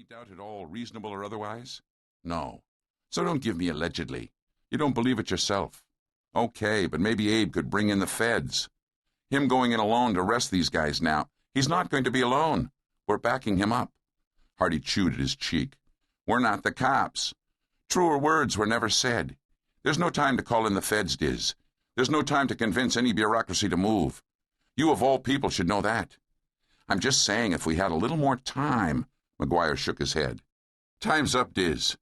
doubt it all, reasonable or otherwise? No. So don't give me allegedly. You don't believe it yourself. Okay, but maybe Abe could bring in the feds. Him going in alone to arrest these guys now. He's not going to be alone. We're backing him up. Hardy chewed at his cheek. We're not the cops. Truer words were never said. There's no time to call in the feds, Diz. There's no time to convince any bureaucracy to move. You of all people should know that. I'm just saying if we had a little more time. McGuire shook his head. Time's up, Diz.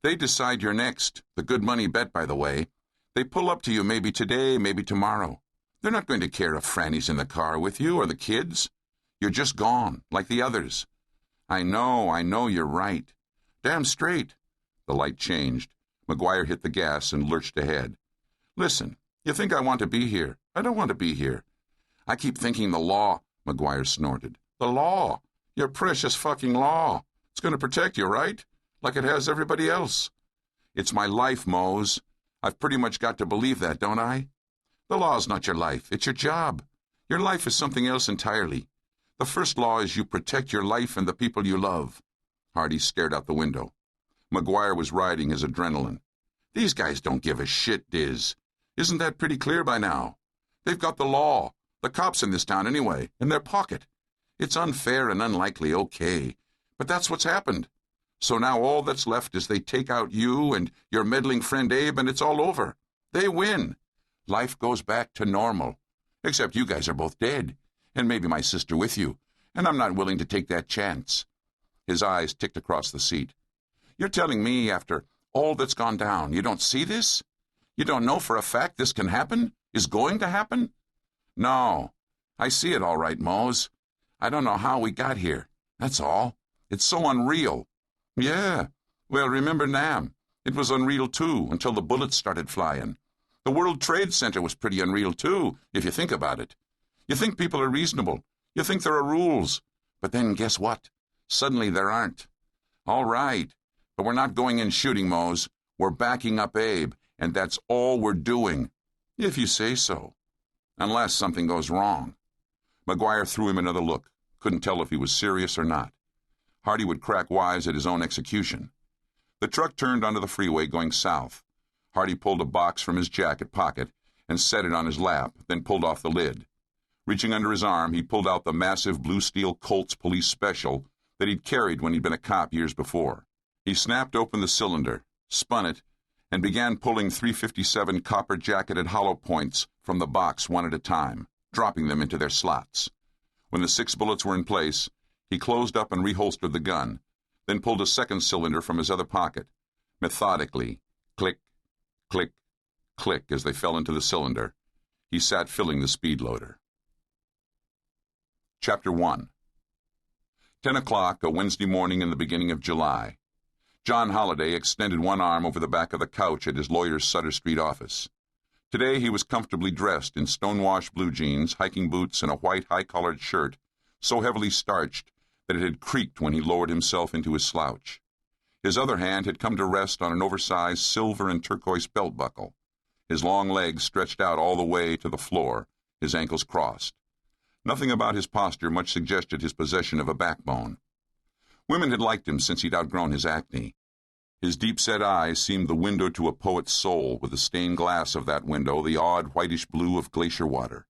They decide you're next. The good money bet, by the way. They pull up to you maybe today, maybe tomorrow. They're not going to care if Franny's in the car with you or the kids. You're just gone, like the others. I know you're right. Damn straight. The light changed. McGuire hit the gas and lurched ahead. Listen, you think I want to be here. I don't want to be here. I keep thinking the law, McGuire snorted. The law. Your precious fucking law. It's going to protect you, right? Like it has everybody else. It's my life, Mose. I've pretty much got to believe that, don't I? The law's not your life. It's your job. Your life is something else entirely. The first law is you protect your life and the people you love. Hardy stared out the window. McGuire was riding his adrenaline. These guys don't give a shit, Diz. Isn't that pretty clear by now? They've got the law, the cops in this town anyway, in their pocket. It's unfair and unlikely, okay, but that's what's happened. So now all that's left is they take out you and your meddling friend Abe and it's all over. They win. Life goes back to normal. Except you guys are both dead, and maybe my sister with you, and I'm not willing to take that chance. His eyes ticked across the seat. You're telling me after all that's gone down, you don't see this? You don't know for a fact this can happen? Is going to happen? No. I see it all right, Mose. I don't know how we got here. That's all. It's so unreal. Yeah. Well, remember Nam. It was unreal, too, until the bullets started flying. The World Trade Center was pretty unreal, too, if you think about it. You think people are reasonable. You think there are rules. But then guess what? Suddenly there aren't. All right. But we're not going in shooting, Mose. We're backing up Abe, and that's all we're doing. If you say so. Unless something goes wrong. McGuire threw him another look. Couldn't tell if he was serious or not. Hardy would crack wise at his own execution. The truck turned onto the freeway going south. Hardy pulled a box from his jacket pocket and set it on his lap, then pulled off the lid. Reaching under his arm, he pulled out the massive blue steel Colts police special that he'd carried when he'd been a cop years before. He snapped open the cylinder, spun it, and began pulling .357 copper-jacketed hollow points from the box one at a time, dropping them into their slots. When the 6 bullets were in place, he closed up and reholstered the gun, then pulled a second cylinder from his other pocket. Methodically, click, click, click as they fell into the cylinder. He sat filling the speed loader. Chapter 1. 10 o'clock, a Wednesday morning in the beginning of July. John Holliday extended one arm over the back of the couch at his lawyer's Sutter Street office. Today he was comfortably dressed in stonewashed blue jeans, hiking boots, and a white high-collared shirt so heavily starched that it had creaked when he lowered himself into his slouch. His other hand had come to rest on an oversized silver and turquoise belt buckle. His long legs stretched out all the way to the floor, his ankles crossed. Nothing about his posture much suggested his possession of a backbone. Women had liked him since he'd outgrown his acne. His deep-set eyes seemed the window to a poet's soul, with the stained glass of that window the odd whitish blue of glacier water.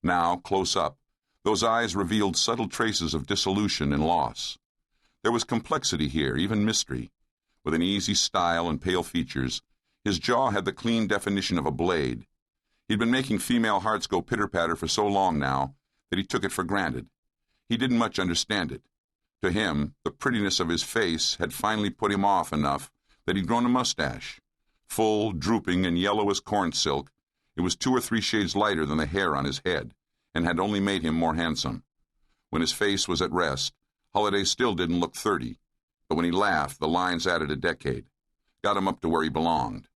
Now, close up, those eyes revealed subtle traces of dissolution and loss. There was complexity here, even mystery. With an easy style and pale features, his jaw had the clean definition of a blade. He'd been making female hearts go pitter-patter for so long now that he took it for granted. He didn't much understand it. To him, the prettiness of his face had finally put him off enough that he'd grown a mustache. Full, drooping, and yellow as corn silk, it was 2 or 3 shades lighter than the hair on his head, and had only made him more handsome. When his face was at rest, Holliday still didn't look 30, but when he laughed, the lines added a decade. Got him up to where he belonged.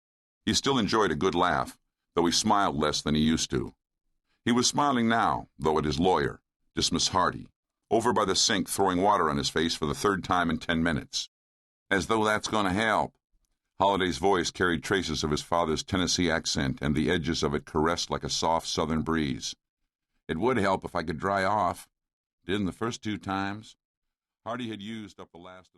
He still enjoyed a good laugh, though he smiled less than he used to. He was smiling now, though at his lawyer, Dismas Hardy, over by the sink throwing water on his face for the 3rd time in 10 minutes. As though that's going to help. Holliday's voice carried traces of his father's Tennessee accent, and the edges of it caressed like a soft southern breeze. It would help if I could dry off. Didn't the first 2 times. Hardy had used up the last of